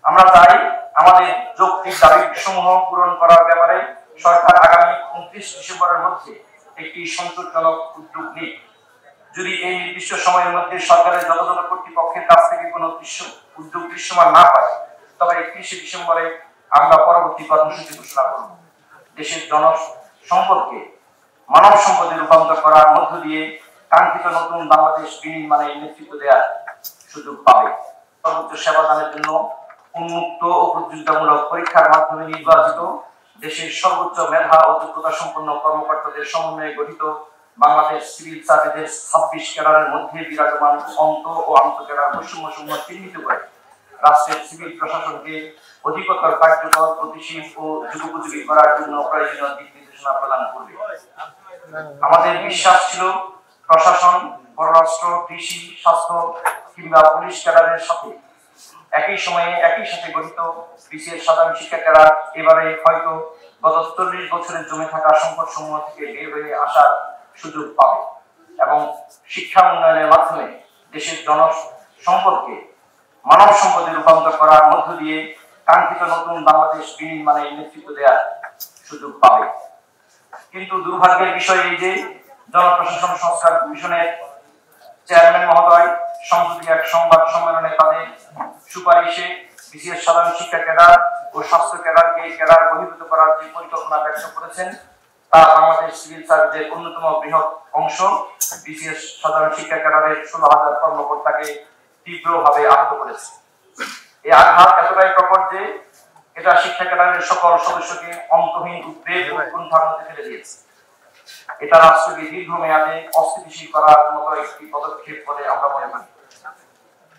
আমরা চাই আমাদের যৌক্তিক দাবিসমূহ পূরণ করার ব্যাপারে সরকার আগামী 29 ডিসেম্বরের মধ্যে একটি সন্তোষজনক উদ্যোগ নিক। যদি এই নির্দিষ্ট সময়ের মধ্যে সরকারের যথাযথ কর্তৃপক্ষের কাছ থেকে কোনো উদ্যোগ দৃশ্যমান না হয়, তবে 31 ডিসেম্বরে আমরা পরবর্তী কর্মসূচি ঘোষণা করব। দেশের জনসম্পদকে মানব সম্পদে রূপান্তর করার মধ্য দিয়ে কাঙ্ক্ষিত নতুন বাংলাদেশ বিনির্মাণে নেতৃত্ব দেওয়ার সুযোগ পাবে। সর্বোচ্চ সেবা দানের জন্য উন্মুক্ত ও প্রতিযোগিতামূলক পরীক্ষার মাধ্যমে নির্বাচিত দেশের সর্বোচ্চ মেধা ও যোগ্যতা সম্পন্ন কর্মকর্তাদের সমন্বয়ে গঠিত বাংলাদেশ সিভিল সার্ভিসের 26 ক্যাডারের মধ্যে বিরাজমান অন্ত ও আন্ত ক্যাডার বৈষম্যসমূহ চিহ্নিত করে রাষ্ট্রের সিভিল প্রশাসনকে অধিকতর কার্যকর, গতিশীল ও যুগোপযোগী করার জন্য প্রয়োজনীয় দিক নির্দেশনা প্রদান করবে। আমাদের বিশ্বাস ছিল প্রশাসন, পররাষ্ট্র, কৃষি, স্বাস্থ্য কিংবা পুলিশ ক্যাডারের সাথে একই সময়ে একই সাথে গঠিত বিসিএস সাধারণ শিক্ষা ক্যাডার এবারে হয়তো গত 40 বছরের জমে থাকা সংকট সমূহ থেকে বের হয়ে আসার সুযোগ পাবে এবং শিক্ষা উন্নয়নের মাধ্যমে দেশের জনসম্পদকে মানব সম্পদে রূপান্তর করার মধ্য দিয়ে কাঙ্ক্ষিত নতুন বাংলাদেশ বিনির্মাণে নেতৃত্ব দেওয়ার সুযোগ পাবে। কিন্তু দুর্ভাগ্যের বিষয় এই যে জনপ্রশাসন সংস্কার কমিশনের চেয়ারম্যান মহোদয় সম্প্রতি এক সংবাদ সম্মেলনে তাদের সুপারিশে বিসিএস সাধারণ শিক্ষা ক্যাডার ও স্বাস্থ্য ক্যাডারকে ক্যাডার বহির্ভূত করার যে পরিকল্পনা ব্যক্ত করেছেন তা বাংলাদেশ সিভিল সার্ভিসের অন্যতম বৃহৎ অংশ বিসিএস সাধারণ শিক্ষা ক্যাডারের 16,000 কর্মকর্তাকে তীব্রভাবে আহত করেছে। এই আঘাত এতটাই প্রকট যে এটা শিক্ষা ক্যাডারের সকল সদস্যকে অন্তহীন উদ্বেগ ও উৎকণ্ঠার মধ্যে ফেলে দিয়েছে। এটা রাষ্ট্রকে দীর্ঘমেয়াদে অস্থিতিশীল করার মতো একটি পদক্ষেপ বলে আমরা মনে করি।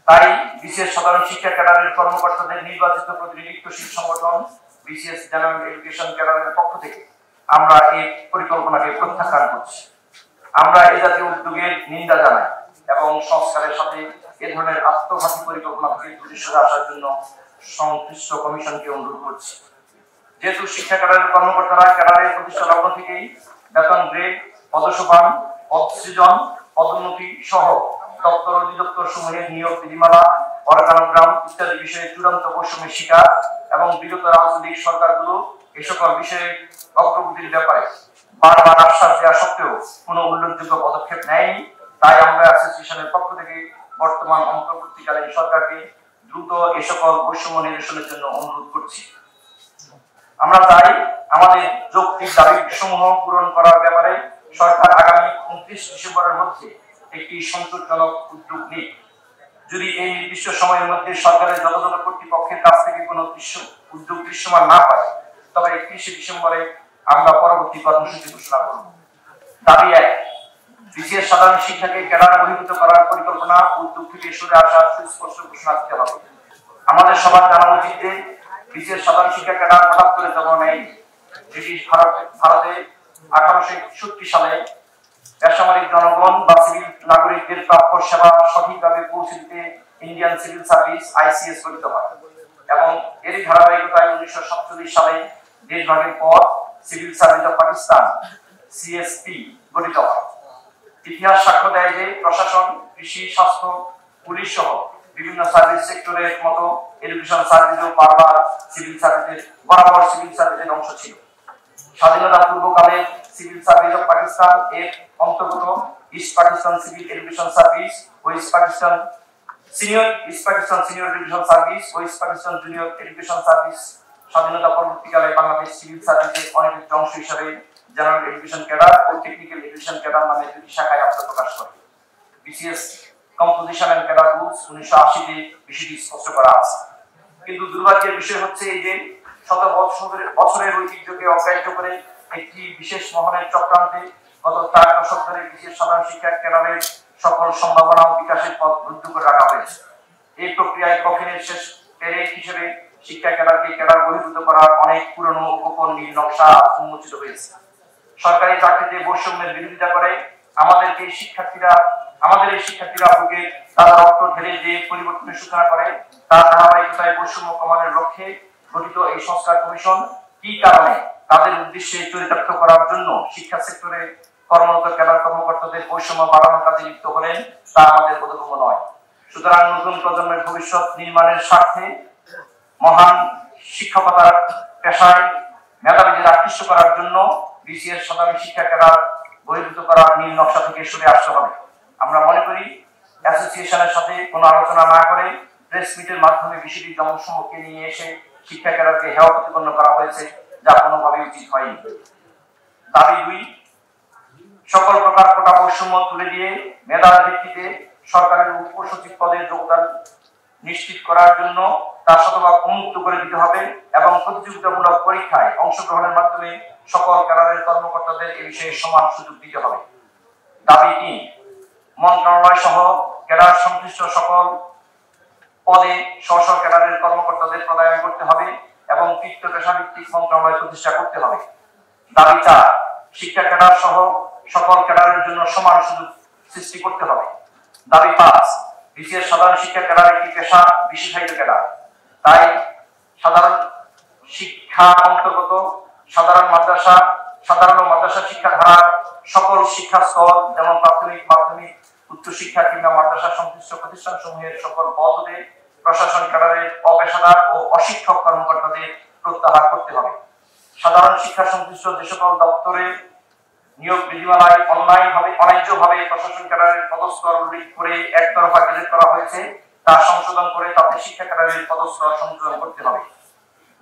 তাই বিসিএস সাধারণ শিক্ষা ক্যাডারের কর্মকর্তাদের নির্বাচিত প্রতিনিধিত্বশীল সংগঠন বিসিএস জেনারেল এডুকেশন ক্যাডারের পক্ষ থেকে আমরা এই পরিকল্পনাকে প্রত্যাখ্যান করছি। আমরা এই জাতীয় উদ্যোগের নিন্দা জানাই এবং সংস্কারের সাথে এ ধরনের আত্মঘাতী পরিকল্পনা থেকে দূরে সরে আসার জন্য সংশ্লিষ্ট কমিশনকে অনুরোধ করছি। যেহেতু শিক্ষা ক্যাডারের কর্মকর্তারা ক্যাডারের প্রতিষ্ঠা লগ্ন থেকেই বেতন গ্রেড, পদসোপান, পদ সৃজন, পদোন্নতি সহ দপ্তর অধিদপ্তর সমূহের নিয়োগ বিধিমালা, অর্গানোগ্রাম ইত্যাদি বিষয়ে চূড়ান্ত বৈষম্যের শিকার এবং বিগত রাজনৈতিক সরকারগুলো এই সকল বিষয়ে অগ্রগতির ব্যাপারে বারবার আশ্বাস দেওয়া সত্ত্বেও কোনো উল্লেখযোগ্য পদক্ষেপ নেয়নি। তাই আমরা অ্যাসোসিয়েশনের পক্ষ থেকে বর্তমান অন্তর্বর্তীকালীন সরকারকে দ্রুত এ সকল বৈষম্য নিরসনের জন্য অনুরোধ করছি। আমরা চাই আমাদের যৌক্তিক দাবিসমূহ পূরণ করার ব্যাপারে সরকার আগামী 29 ডিসেম্বরের মধ্যে একটি সন্তোষজনক উদ্যোগ নিক। যদি এই নির্দিষ্ট সময়ের মধ্যে সরকারের যথাযথ কর্তৃপক্ষের কাছ থেকে কোনো উদ্যোগ দৃশ্যমান না হয়, তবে 31 ডিসেম্বরে আমরা পরবর্তী কর্মসূচি ঘোষণা করব। দাবি 1, বিসিএস সাধারণ শিক্ষাকে ক্যাডার বহির্ভূত করার পরিকল্পনা উদ্যোগ থেকে সরে আসার সুস্পষ্ট ঘোষণা দিতে হবে। আমাদের সবার জানা উচিত যে বিসিএস সাধারণ শিক্ষা ক্যাডার হঠাৎ করে জন্ম নেয়। ব্রিটিশ ভারতে 1861 সালে বেসামরিক জনগণ বা সিভিল নাগরিকদের প্রাপ্য সেবা সঠিকভাবে পৌঁছে দিতে ইন্ডিয়ান সিভিল সার্ভিস আইসিএস গঠিত হয় এবং এরই ধারাবাহিকতায় 1947 সালে দেশভাগের পর civil service of Pakistan CSP গঠিত হয়। ইতিহাস সাক্ষ্য দেয় যে প্রশাসন, কৃষি, স্বাস্থ্য, পুলিশ সহ বিভিন্ন সার্ভিস সেক্টরের মতো এডুকেশন সার্ভিসও বরাবর সিভিল সার্ভিসের অংশ ছিল। স্বাধীনতা পূর্বকালে সিভিল সার্ভিস অফ পাকিস্তান এর অন্তর্গত east Pakistan civil education service ও east Pakistan senior education service ও east Pakistan junior education service স্বাধীনতা পরবর্তীকালে বাংলাদেশ সিভিল সার্ভিসের অনির্দিষ্ট অংশ হিসেবে জেনারেল এডুকেশন ক্যাডার ও টেকনিক্যাল এডুকেশন ক্যাডার নামে দুটি শাখায় আত্মপ্রকাশ করে। BCS composition and cadre rules 1980 তে বিষয়টি স্পষ্ট করা আছে। কিন্তু দুর্ভাগ্যের বিষয় হচ্ছে এই যে শত বছরের ঐতিহ্যকে অগ্রাহ্য করে একটি বিশেষ মহলের চক্রান্তে গত 4 দশক ধরে বিশেষ সাধারণ শিক্ষা ক্যাডারের সকল সম্ভাবনা ও বিকাশের পথ রুদ্ধ করে রাখা হয়েছে। এই প্রক্রিয়ায় কফিনের শেষ পেরেক হিসেবে শিক্ষা ক্যাডারকে ক্যাডার বহির্ভূত করার অনেক পুরনো গোপন নীল নকশা উন্মোচিত হয়েছে। সরকারি চাকরিতে বৈষম্যের বিরোধিতা করে আমাদের এই শিক্ষার্থীরা বুকে তারা রক্ত ঢেলে যে পরিবর্তনের সূচনা করে তার ধারাবাহিকতায় বৈষম্য কমানোর লক্ষ্যে গঠিত এই সংস্কার কমিশন কি কারণে তাদের উদ্দেশ্যে চরিতার্থ করার জন্য শিক্ষা সেক্টরে কর্মরত ক্যাডার কর্মকর্তাদের বৈষম্য বাড়ানোর কাজে লিপ্ত হলেন তা আমাদের বোধগম্য নয়। সুতরাং নতুন প্রজন্মের ভবিষ্যৎ নির্মাণের স্বার্থে মহান শিক্ষকতার পেশায় মেধাবীদের আকৃষ্ট করার জন্য বিসিএস সাধারণ শিক্ষা ক্যাডার বহির্ভূত করার নীল নকশা থেকে সরে আসতে হবে। আমরা মনে করি অ্যাসোসিয়েশনের সাথে কোনো আলোচনা না করে প্রেস মিটের মাধ্যমে বিষয়টি জনসম্মুখে নিয়ে এসে শিক্ষা ক্যাডারকে হেয় প্রতিপন্ন করা হয়েছে, যা কোনোভাবেই উচিত হয়নি। দাবি ২, সকল প্রকার কোটা বৈষম্য তুলে দিয়ে মেধার ভিত্তিতে সরকারের উপসচিব পদে যোগদান নিশ্চিত করার জন্য তা শতভাগ উন্মুক্ত করে দিতে হবে এবং প্রতিযোগিতামূলক পরীক্ষায় অংশগ্রহণের মাধ্যমে সকল ক্যাডারের কর্মকর্তাদের এ বিষয়ে সমান সুযোগ দিতে হবে। দাবি ৩, মন্ত্রণালয় সহ ক্যাডার সংশ্লিষ্ট সকল পদে স্ব ক্যাডারের কর্মকর্তাদের প্রদান করতে হবে এবং কৃত্য পেশাভিত্তিক মন্ত্রণালয় প্রতিষ্ঠা করতে হবে। দাবি ৪, শিক্ষা ক্যাডার সহ সকল ক্যাডারের জন্য সমান সুযোগ সৃষ্টি করতে হবে। দাবি ৫, বিসিএস সাধারণ শিক্ষা ক্যাডার একটি পেশা বিশেষায়িত ক্যাডার, তাই সাধারণ শিক্ষা অন্তর্গত সাধারণ ও মাদ্রাসা শিক্ষা ধারার সকল শিক্ষা স্তর যেমন প্রাথমিক, মাধ্যমিক, উচ্চশিক্ষা কিংবা মাদ্রাসা সংশ্লিষ্ট প্রতিষ্ঠানসমূহের সকল পদে প্রশাসন ক্যাডারের অপেশাদার ও অশিক্ষক কর্মকর্তাদের প্রত্যাহার করতে হবে। সাধারণ শিক্ষা সংশ্লিষ্ট যে সকল দপ্তরে নিয়োগ বিধিমালায় অন্যায্যভাবে প্রশাসন ক্যাডারের পদস্তর উল্লেখ করে একতরফা গেজেট করা হয়েছে তা সংশোধন করে তাতে শিক্ষা ক্যাডারের পদস্তর সংশোধন করতে হবে।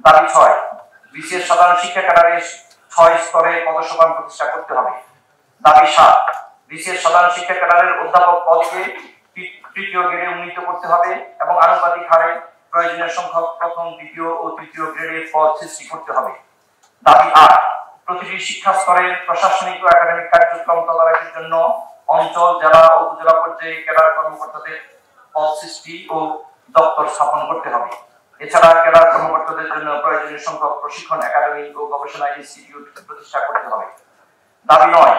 দাবি ৬, বিসিএস সাধারণ শিক্ষা ক্যাডারের ৬ স্তরে পদসমান প্রতিষ্ঠা করতে হবে। দাবি ৭, বিসিএস সাধারণ শিক্ষা ক্যাডারের অধ্যাপক পদকে তৃতীয় গ্রেডে উন্নীত করতে হবে এবং আনুপাতিক হারে প্রয়োজনীয় সংখ্যক প্রথম, দ্বিতীয় ও তৃতীয় গ্রেডের পদ সৃষ্টি করতে হবে। দাবি ৮, প্রতিটি শিক্ষা স্তরের প্রশাসনিক ও একাডেমিক কার্যক্রম তদারকির জন্য অঞ্চল, জেলা ও উপজেলা পর্যায়ে ক্যাডার কর্মকর্তাদের পদ সৃষ্টি ও দপ্তর স্থাপন করতে হবে। এছাড়া ক্যাডার কর্মকর্তাদের জন্য প্রয়োজনীয় সংখ্যক প্রশিক্ষণ একাডেমি ও গবেষণা ইনস্টিটিউট প্রতিষ্ঠা করতে হবে। দাবি ৯,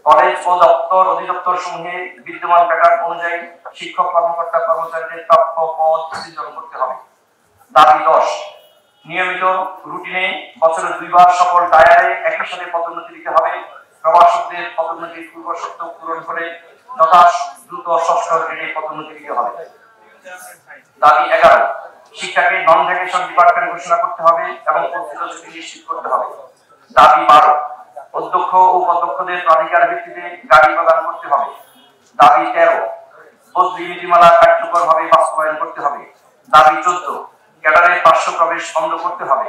কলেজ ও দপ্তর অধিদপ্তর সমূহে বিদ্যমান প্যাটার্ন অনুযায়ী শিক্ষক কর্মকর্তা কর্মচারীদের প্রাপ্য পদ সৃজন করতে হবে। দাবি ১০, নিয়মিত রুটিনে বছরে ২ বার সকল টায়ারে একই সাথে পদোন্নতি দিতে হবে। প্রভাষকদের পদোন্নতির পূর্ব শর্ত পূরণ করে যথাদ্রুত ষষ্ঠ গ্রেডে পদোন্নতি দিতে হবে। দাবি ১১, শিক্ষাকে নন ভ্যাকেশন ডিপার্টমেন্ট ঘোষণা করতে হবে এবং কর্তৃত্ব ছুটি নিশ্চিত করতে হবে। দাবি ১২, অধ্যক্ষ ও উপাধ্যক্ষদের প্রাধিকার ভিত্তিতে গাড়ি প্রদান করতে হবে। দাবি ১৩, বদলি নীতিমালা কার্যকরভাবে বাস্তবায়ন করতে হবে। দাবি ১৪, ক্যাডারের পার্শ্ব প্রবেশ বন্ধ করতে হবে।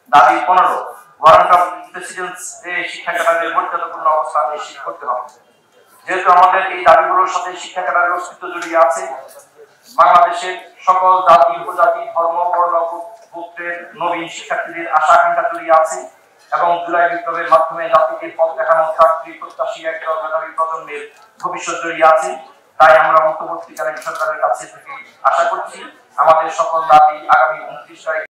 দাবি ১৫, ওয়ারেন্ট অফ প্রেসিডেন্স শিক্ষা ক্যাডারের মর্যাদাপূর্ণ অবস্থান নিশ্চিত করতে হবে। যেহেতু আমাদের এই দাবিগুলোর সাথে শিক্ষা ক্যাডারের অস্তিত্ব জড়িয়ে আছে, বাংলাদেশের সকল জাতি, উপজাতি, ধর্ম, বর্ণ, গোত্রের নবীন শিক্ষার্থীদের আশা আকাঙ্ক্ষা জড়িয়ে আছে এবং জুলাই বিপ্লবের মাধ্যমে জাতিকে পথ দেখানো চাকরি প্রত্যাশী একটা মেধাবী প্রজন্মের ভবিষ্যৎ জড়িয়ে আছে। তাই আমরা অন্তর্বর্তীকালীন সরকারের কাছে থেকে আশা করছি আমাদের সকল দাবি আগামী ২৯ তারিখ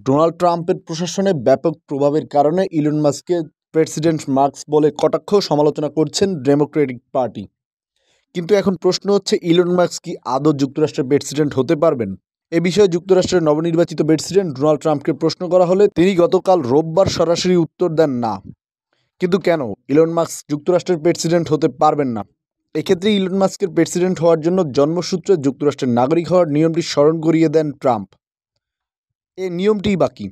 ডোনাল্ড ট্রাম্পের প্রশাসনে ব্যাপক প্রভাবের কারণে ইলন মাস্ককে প্রেসিডেন্ট মাস্ক বলে কটাক্ষ সমালোচনা করছেন ডেমোক্রেটিক পার্টি। কিন্তু এখন প্রশ্ন হচ্ছে, ইলন মাস্ক কি আদৌ যুক্তরাষ্ট্রের প্রেসিডেন্ট হতে পারবেন? এ বিষয়ে যুক্তরাষ্ট্রের নবনির্বাচিত প্রেসিডেন্ট ডোনাল্ড ট্রাম্পকে প্রশ্ন করা হলে তিনি গতকাল রোববার সরাসরি উত্তর দেন না। কিন্তু কেন ইলন মাস্ক যুক্তরাষ্ট্রের প্রেসিডেন্ট হতে পারবেন না? এক্ষেত্রে ইলন মাস্কের প্রেসিডেন্ট হওয়ার জন্য জন্মসূত্রে যুক্তরাষ্ট্রের নাগরিক হওয়ার নিয়মটি স্মরণ করিয়ে দেন ট্রাম্প। এই নিয়মটিই বাকি।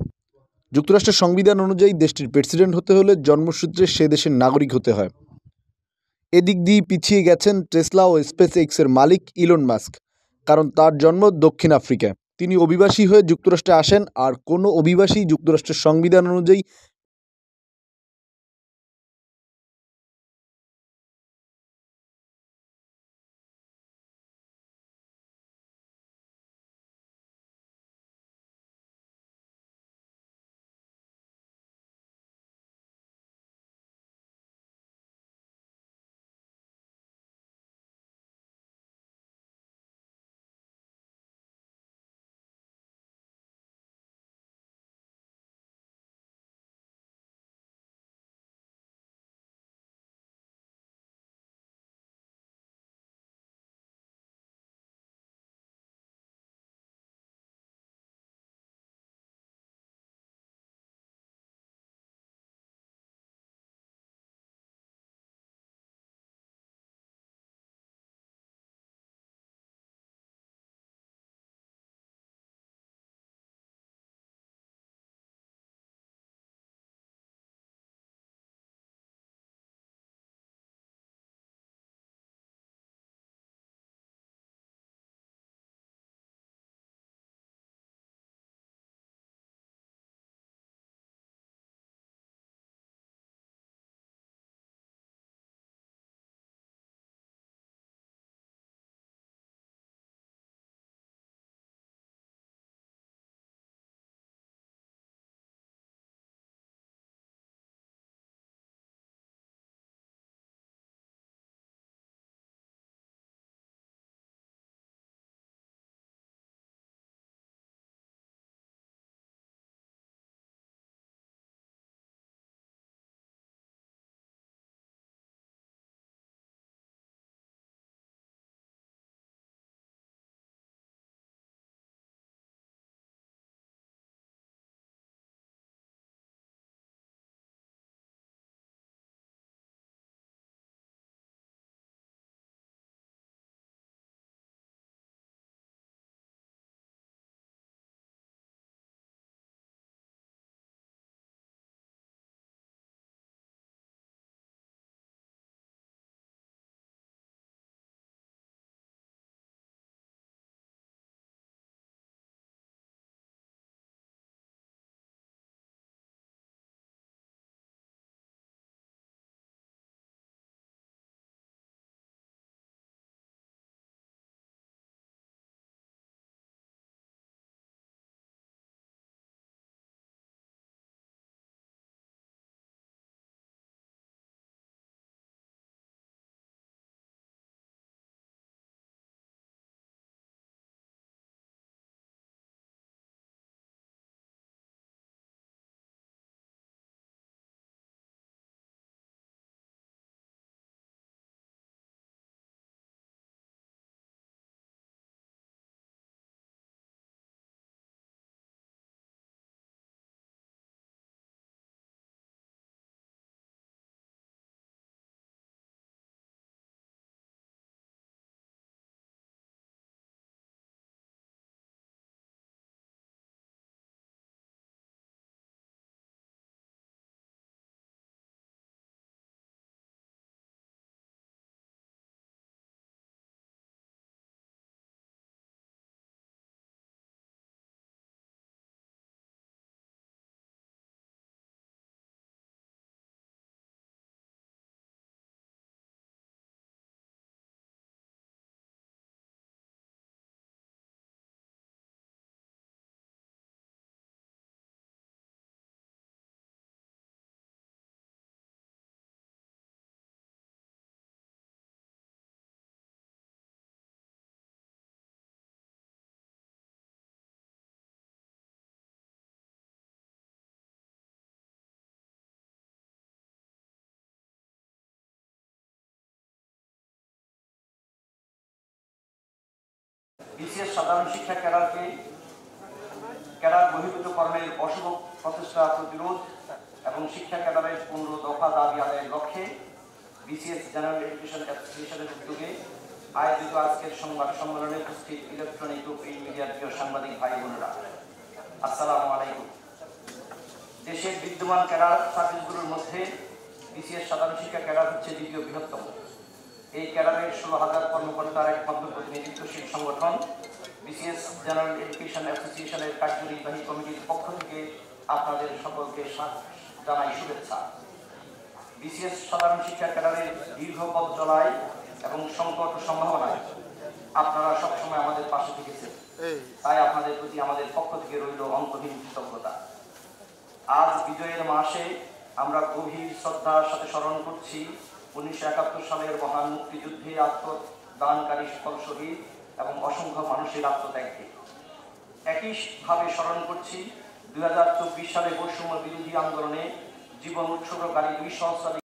যুক্তরাষ্ট্রের সংবিধান অনুযায়ী দেশটির প্রেসিডেন্ট হতে হলে জন্মসূত্রে সে দেশের নাগরিক হতে হয়। এদিক দিয়ে পিছিয়ে গেছেন টেসলা ও স্পেস এক্সের মালিক ইলন মাস্ক, কারণ তার জন্ম দক্ষিণ আফ্রিকায়। তিনি অভিবাসী হয়ে যুক্তরাষ্ট্রে আসেন, আর কোনো অভিবাসী যুক্তরাষ্ট্রের সংবিধান অনুযায়ী বিসিএস সাধারণ শিক্ষা ক্যাডার বহির্ভূত কর্মের অশুভ প্রচেষ্টা প্রতিরোধ এবং শিক্ষা ক্যাডারের 15 দফা দাবি আদায়ের লক্ষ্যে বিসিএস জেনারেল এডুকেশন অ্যাসোসিয়েশনের উদ্যোগে আয়োজিত আজকের সংবাদ সম্মেলনে উপস্থিত ইলেকট্রনিক ও প্রিন্ট মিডিয়ার প্রিয় সাংবাদিক ভাই বোনেরা, আসসালামু আলাইকুম। দেশের বিদ্যমান ক্যাডার সার্ভিসগুলোর মধ্যে বিসিএস সাধারণ শিক্ষা ক্যাডার হচ্ছে দ্বিতীয় বৃহত্তম। এই ক্যাডারের 16,000 কর্মকর্তার একমাত্র প্রতিনিধিত্বশীল সংগঠন বিসিএস জেনারেল এডুকেশন অ্যাসোসিয়েশনের কার্যনির্বাহী কমিটির পক্ষ থেকে আপনাদের সকলকে জানাই শুভেচ্ছা। বিসিএস সাধারণ শিক্ষা ক্যাডারের দীর্ঘ পথ চলায় এবং সংকট সম্ভাবনায় আপনারা সবসময় আমাদের পাশে থেকেছেন, তাই আপনাদের প্রতি আমাদের পক্ষ থেকে রইল অন্তহীন কৃতজ্ঞতা। আজ বিজয়ের মাসে আমরা গভীর শ্রদ্ধার সাথে স্মরণ করছি 1971 সালের মহান মুক্তিযুদ্ধে আত্মদানকারী সকল শহীদ এবং অসংখ্য মানুষের আত্মত্যাগকে। একইভাবে স্মরণ করছি 2024 সালে বৈষম্য বিরোধী আন্দোলনে জীবন উৎসর্গকারী 2 সহস্রাধিক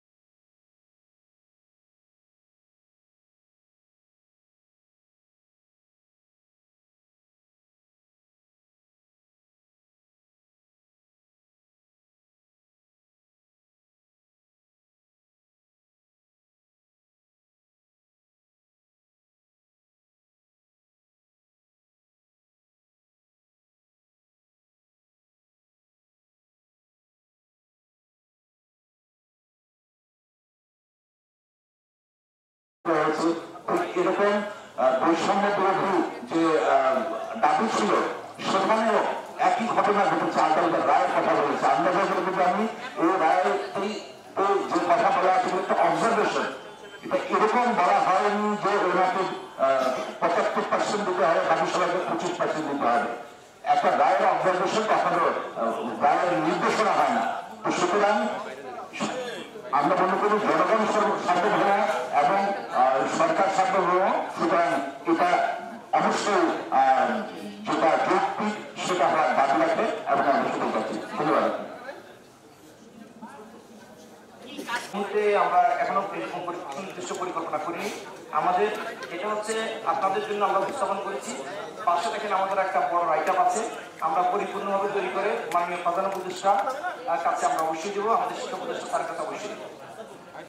এরকম বৈষম্য বিরোধী যে দাবি ছিল সেখানেও একই ঘটনা ঘটেছে। আদালতের রায়ের কথা বলেছে, আমরা যদি আমি এই রায়ের যে কথা বলা আছে একটা অবজারভেশন, এটা এরকম বলা হয়নি যে ওনাকে 75% দিতে হবে, বাকি সবাইকে 25% দিতে হবে। একটা রায়ের অবজারভেশন কখনো রায়ের নির্দেশনা হয় না। তো সুতরাং আমরা মনে করি জনগণ সার্বভৌম এবং সরকার সার্বভৌম, সুতরাং এটা অবশ্যই যেটা যৌক্তিক সেটা আমরা দাবি রাখে এবং আমরা সেটা করছি। ধন্যবাদ। আমরা এখনো নির্দিষ্ট পরিকল্পনা করিনি। আমাদের এটা হচ্ছে আপনাদের জন্য আমরা উপস্থাপন করেছি। পাশে দেখেন আমাদের একটা বড় রাইট আপ আছে, আমরা পরিপূর্ণভাবে তৈরি করে মাননীয় প্রধান উপদেষ্টার কাছে আমরা অবশ্যই দেবো, আমাদের শিক্ষা উপদেষ্টা স্যারের কাছে অবশ্যই দেবো।